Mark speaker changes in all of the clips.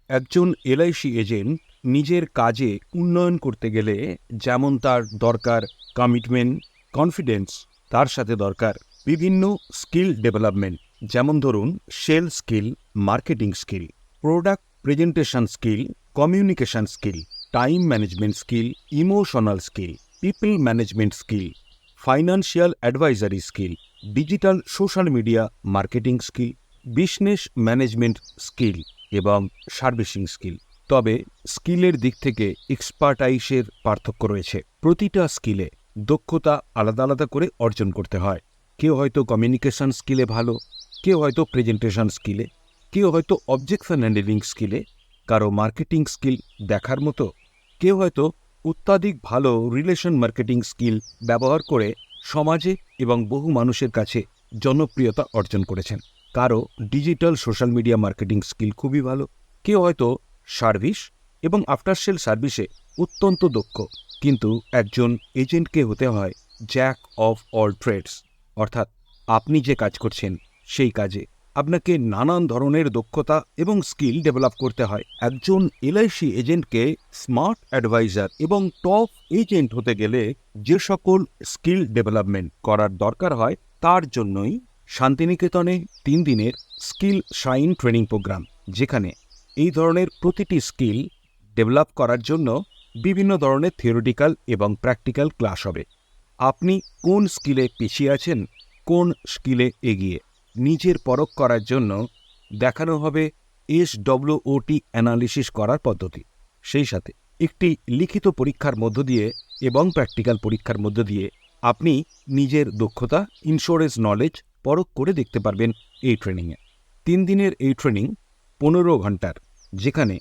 Speaker 1: একজন LIC agent নিজের কাজে উন্নয়ন করতে গেলে যেমন তার দরকার কমিটমেন্ট, কনফিডেন্স, তার সাথে দরকার বিভিন্ন স্কিল ডেভেলপমেন্ট। যেমন ধরুন sell skill, marketing skill, product presentation skill, communication skill, time management skill, emotional skill, people management skill, financial advisory skill, digital social media marketing skill, business management skill এবং servicing skill. তবে স্কিলের দিক থেকে এক্সপার্টাইজের পার্থক্য রয়েছে। প্রতিটা স্কিলে দক্ষতা আলাদা আলাদা করে অর্জন করতে হয়। কেউ হয়তো কমিউনিকেশন স্কিলে ভালো, কেউ হয়তো প্রেজেন্টেশন স্কিলে, কেউ হয়তো অবজেকশন হ্যান্ডলিং স্কিলে, কারো মার্কেটিং স্কিল দেখার মতো, কেউ হয়তো অত্যাধিক ভালো রিলেশন মার্কেটিং স্কিল ব্যবহার করে সমাজে এবং বহু মানুষের কাছে জনপ্রিয়তা অর্জন করেছেন। কারো digital social media marketing skill খুবই ভালো, কেউ হয়তো সার্ভিস এবং আফটার সেল সার্ভিসে অত্যন্ত দক্ষ। কিন্তু একজন এজেন্টকে হতে হয় জ্যাক অফ অল ট্রেডস, অর্থাৎ আপনি যে কাজ করছেন সেই কাজে আপনাকে নানান ধরনের দক্ষতা এবং স্কিল ডেভেলপ করতে হয়। একজন এলআইসি এজেন্টকে স্মার্ট অ্যাডভাইজার এবং টপ এজেন্ট হতে গেলে যে সকল স্কিল ডেভেলপমেন্ট করার দরকার হয় তার জন্যই শান্তিনিকেতনে 3 দিনের স্কিল শাইন ট্রেনিং প্রোগ্রাম, যেখানে এই ধরনের প্রতিটি স্কিল ডেভেলপ করার জন্য বিভিন্ন ধরনের থিওরিটিক্যাল এবং প্র্যাকটিক্যাল ক্লাস হবে। আপনি কোন স্কিলে পিছিয়ে আছেন, কোন স্কিলে এগিয়ে, নিজের পরখ করার জন্য দেখানো হবে SWOT অ্যানালিসিস করার পদ্ধতি। সেই সাথে একটি লিখিত পরীক্ষার মধ্য দিয়ে এবং প্র্যাকটিক্যাল পরীক্ষার মধ্য দিয়ে আপনি নিজের দক্ষতা, ইন্স্যুরেন্স নলেজ পরখ করে দেখতে পারবেন এই ট্রেনিংয়ে। 3 দিনের এই ট্রেনিং 15 ঘন্টার, যেখানে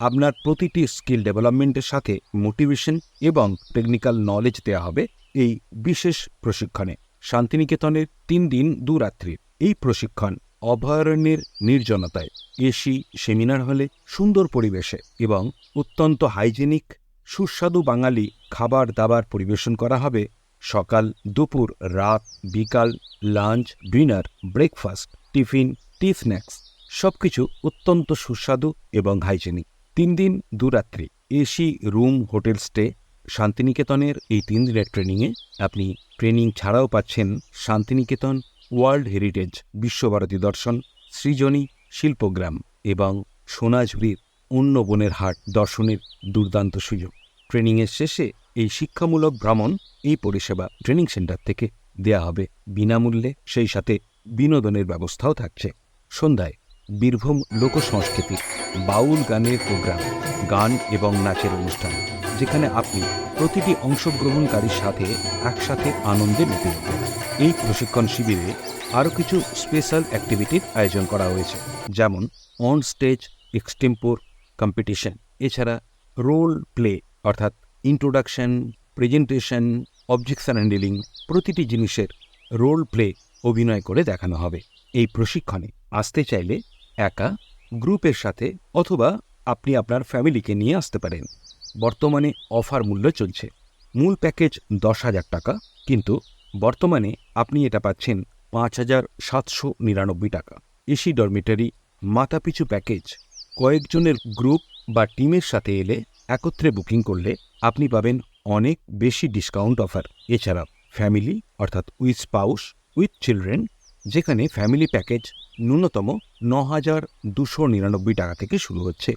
Speaker 1: আপনার প্রতিটি স্কিল ডেভেলপমেন্টের সাথে মোটিভেশন এবং টেকনিক্যাল নলেজ দেওয়া হবে এই বিশেষ প্রশিক্ষণে। শান্তিনিকেতনের 3 দিন 2 রাত্রির এই প্রশিক্ষণ অভয়ারণ্যের নির্জনতায়, এসি সেমিনার হলে, সুন্দর পরিবেশে এবং অত্যন্ত হাইজেনিক সুস্বাদু বাঙালি খাবার দাবার পরিবেশন করা হবে। সকাল, দুপুর, রাত, বিকাল, লাঞ্চ, ডিনার, ব্রেকফাস্ট, টিফিন, টি স্ন্যাক্স সবকিছু অত্যন্ত সুস্বাদু এবং হাইজেনিক। 3 দিন 2 রাত্রি এসি রুম, হোটেল স্টে। শান্তিনিকেতনের এই 3 দিনের ট্রেনিংয়ে আপনি ট্রেনিং ছাড়াও পাচ্ছেন শান্তিনিকেতন ওয়ার্ল্ড হেরিটেজ, বিশ্বভারতী দর্শন, সৃজনী শিল্পগ্রাম এবং সোনাঝুরির অন্য বনের হাট দর্শনের দুর্দান্ত সুযোগ। ট্রেনিংয়ের শেষে এই শিক্ষামূলক ভ্রমণ, এই পরিষেবা ট্রেনিং সেন্টার থেকে দেয়া হবে বিনামূল্যে। সেই সাথে বিনোদনের ব্যবস্থাও থাকছে। সন্ধ্যায় বীরভূম লোকসংস্কৃতি বাউল গানের প্রোগ্রাম, গান এবং নাচের অনুষ্ঠান, যেখানে আপনি প্রতিটি অংশগ্রহণকারীর সাথে একসাথে আনন্দে মেতে উঠবেন। এই প্রশিক্ষণ শিবিরে আরও কিছু স্পেশাল অ্যাক্টিভিটির আয়োজন করা হয়েছে, যেমন অন স্টেজ এক্সটেম্পোর কম্পিটিশন, এছাড়া রোল প্লে অর্থাৎ ইন্ট্রোডাকশন, প্রেজেন্টেশন, অবজেকশন হ্যান্ডলিং, প্রতিটি জিনিসের রোল প্লে অভিনয় করে দেখানো হবে। এই প্রশিক্ষণে আসতে চাইলে একা, গ্রুপের সাথে অথবা আপনি আপনার ফ্যামিলিকে নিয়ে আসতে পারেন। বর্তমানে অফার মূল্য চলছে। মূল প্যাকেজ 10,000 টাকা, কিন্তু বর্তমানে আপনি এটা পাচ্ছেন 5,799 টাকা। এসি ডরমিটারি মাথাপিছু প্যাকেজ কয়েকজনের গ্রুপ বা টিমের সাথে এলে একত্রে বুকিং করলে আপনি পাবেন অনেক বেশি ডিসকাউন্ট অফার। এছাড়া ফ্যামিলি অর্থাৎ উইথ স্পাউস, উইথ চিলড্রেন, যেখানে ফ্যামিলি প্যাকেজ ন্যূনতম 9,299 টাকা থেকে শুরু হচ্ছে।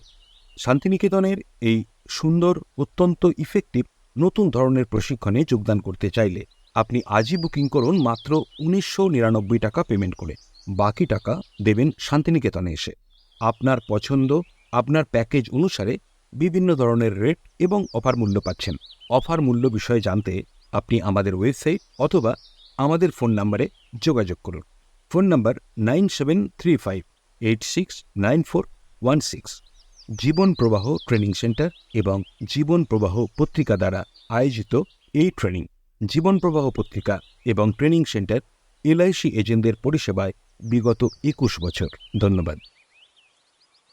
Speaker 1: শান্তিনিকেতনের এই সুন্দর, অত্যন্ত ইফেক্টিভ নতুন ধরনের প্রশিক্ষণে যোগদান করতে চাইলে আপনি আজই বুকিং করুন মাত্র 1,999 টাকা পেমেন্ট করে। বাকি টাকা দেবেন শান্তিনিকেতনে এসে। আপনার পছন্দ, আপনার প্যাকেজ অনুসারে বিভিন্ন ধরনের রেট এবং অফার মূল্য পাচ্ছেন। অফার মূল্য বিষয়ে জানতে আপনি আমাদের ওয়েবসাইট অথবা আমাদের ফোন নম্বরে যোগাযোগ করুন। ফোন নম্বর 9735869416। জীবন প্রবাহ ট্রেনিং সেন্টার এবং জীবন প্রবাহ পত্রিকা দ্বারা আয়োজিত এই ট্রেনিং। জীবন প্রবাহ পত্রিকা এবং ট্রেনিং সেন্টার এলআইসি এজেন্টদের পরিষেবায় বিগত 21 বছর। ধন্যবাদ।